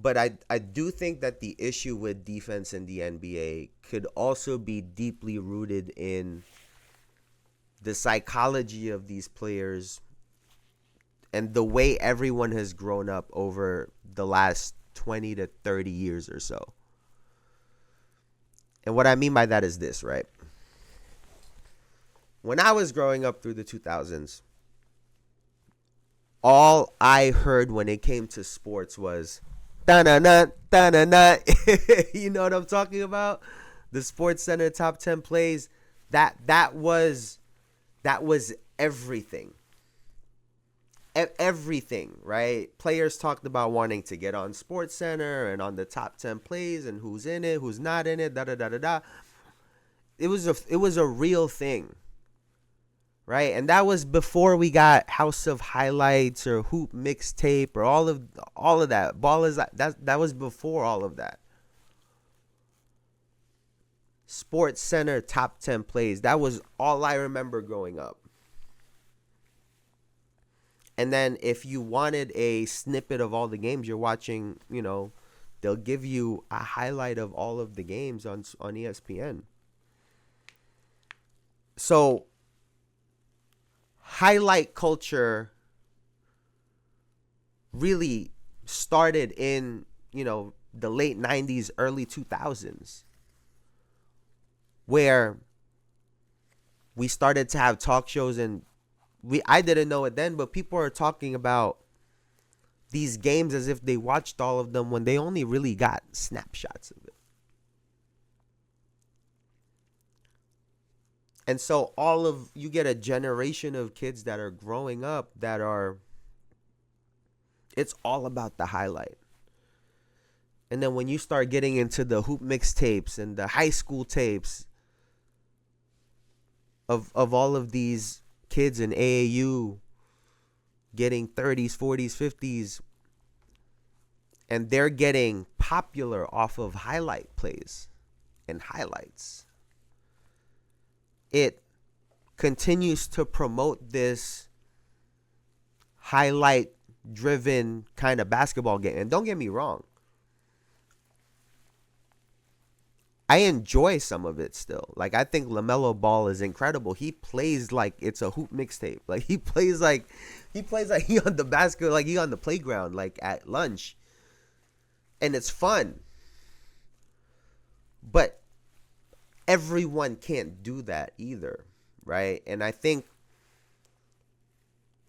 But I do think that the issue with defense in the NBA could also be deeply rooted in the psychology of these players and the way everyone has grown up over the last 20 to 30 years or so. And what I mean by that is this, right? When I was growing up through the 2000s, all I heard when it came to sports was da-na-na, da-na-na. You know what I'm talking about? The SportsCenter top 10 plays. That was everything. Everything, right? Players talked about wanting to get on SportsCenter and on the top 10 plays and who's in it, who's not in it, da da da da da. It was a real thing. Right? And that was before we got House of Highlights or Hoop Mixtape or all of that. Ball is that was before all of that. SportsCenter top 10 plays. That was all I remember growing up. And then if you wanted a snippet of all the games you're watching, they'll give you a highlight of all of the games on ESPN. So highlight culture really started in, the late 90s, early 2000s, where we started to have talk shows, and I didn't know it then, but people are talking about these games as if they watched all of them when they only really got snapshots of it. And so you get a generation of kids that are growing up it's all about the highlight. And then when you start getting into the hoop mixtapes and the high school tapes of all of these kids in AAU getting 30s, 40s, 50s, and they're getting popular off of highlight plays and highlights, it continues to promote this highlight-driven kind of basketball game. And don't get me wrong, I enjoy some of it still. Like, I think LaMelo Ball is incredible. He plays like it's a hoop mixtape. Like, he plays like he on the basket, like he on the playground, like at lunch. And it's fun. But everyone can't do that either, right? And I think,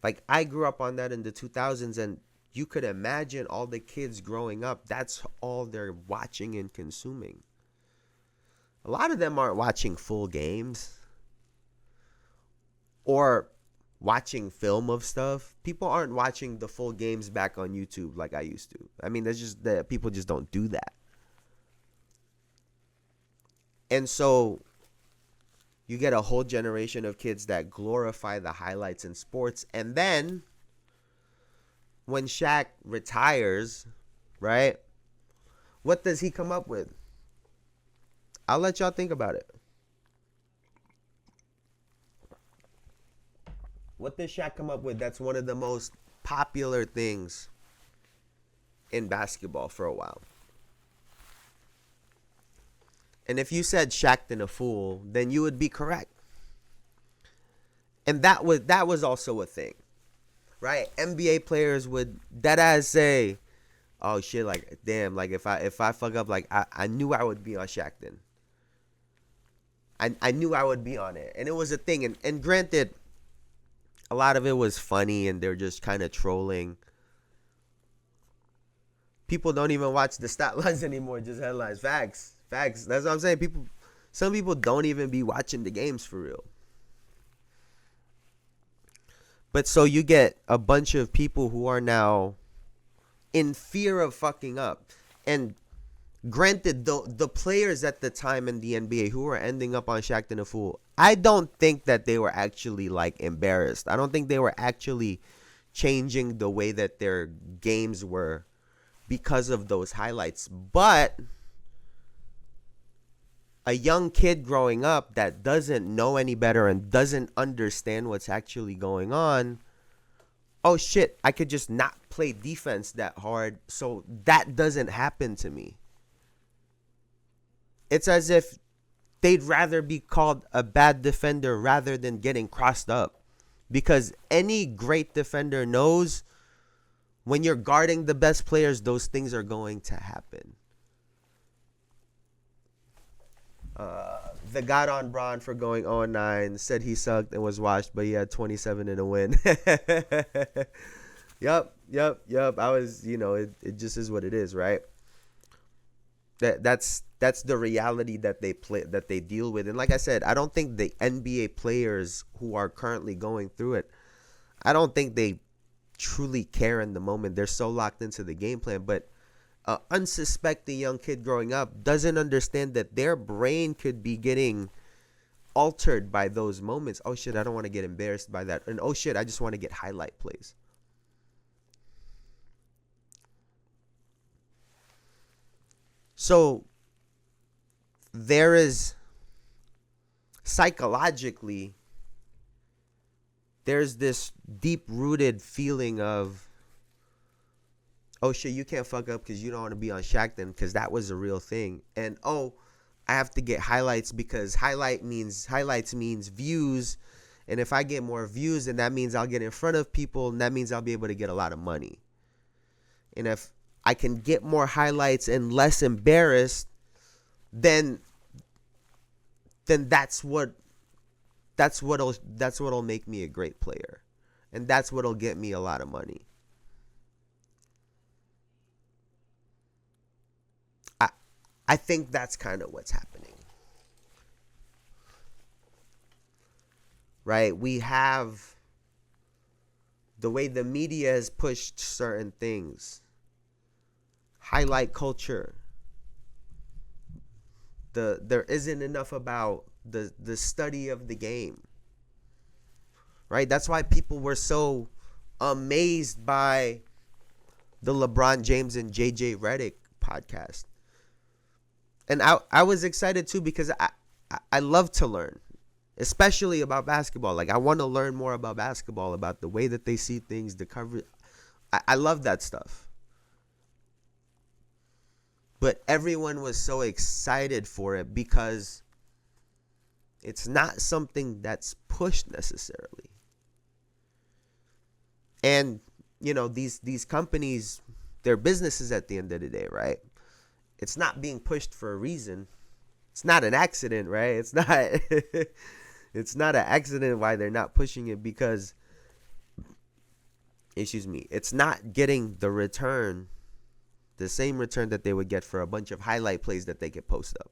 like, I grew up on that in the 2000s, and you could imagine all the kids growing up, that's all they're watching and consuming. A lot of them aren't watching full games or watching film of stuff. People aren't watching the full games back on YouTube like I used to. I mean, there's just that people just don't do that. And so you get a whole generation of kids that glorify the highlights in sports. And then when Shaq retires, right, what does he come up with? I'll let y'all think about it. What does Shaq come up with that's one of the most popular things in basketball for a while? And if you said Shaqtin' a fool, then you would be correct. And that was also a thing, right? NBA players would deadass say, "Oh shit, like damn, like if I fuck up, like I knew I would be on Shaqtin'. I knew I would be on it," and it was a thing. And granted, a lot of it was funny, and they're just kind of trolling. People don't even watch the stat lines anymore, just headlines. Facts. That's what I'm saying. Some people don't even be watching the games for real. But so you get a bunch of people who are now in fear of fucking up. And granted, the players at the time in the NBA who were ending up on Shaqtin' a Fool, I don't think that they were actually like embarrassed. I don't think they were actually changing the way that their games were because of those highlights. But a young kid growing up that doesn't know any better and doesn't understand what's actually going on oh shit, I could just not play defense that hard, so that doesn't happen to me. It's as if they'd rather be called a bad defender rather than getting crossed up. Because any great defender knows when you're guarding the best players, those things are going to happen. The got on Braun for going 0-9, said he sucked and was washed, but he had 27 in a win. Yep. I was, it just is what it is, right? That's the reality that they deal with. And like I said, I don't think the NBA players who are currently going through it, I don't think they truly care in the moment. They're so locked into the game plan, but an unsuspecting young kid growing up doesn't understand that their brain could be getting altered by those moments. Oh shit, I don't want to get embarrassed by that. And oh shit, I just want to get highlight plays. So there is psychologically, there's this deep rooted feeling of, oh shit, you can't fuck up because you don't want to be on Shaq then, because that was a real thing. And oh, I have to get highlights because highlights means views. And if I get more views, then that means I'll get in front of people, and that means I'll be able to get a lot of money. And if I can get more highlights and less embarrassed, then that's what'll make me a great player. And that's what'll get me a lot of money. I think that's kind of what's happening. Right? We have the way the media has pushed certain things. Highlight culture. There isn't enough about the study of the game. Right? That's why people were so amazed by the LeBron James and JJ Redick podcast. And I was excited too because I love to learn, especially about basketball. Like I want to learn more about basketball, about the way that they see things, the coverage. I love that stuff. But everyone was so excited for it because it's not something that's pushed necessarily. And, these companies, they're businesses at the end of the day, right? It's not being pushed for a reason. It's not an accident, right? It's not it's not an accident why they're not pushing it because, it's not getting the return, the same return that they would get for a bunch of highlight plays that they could post up.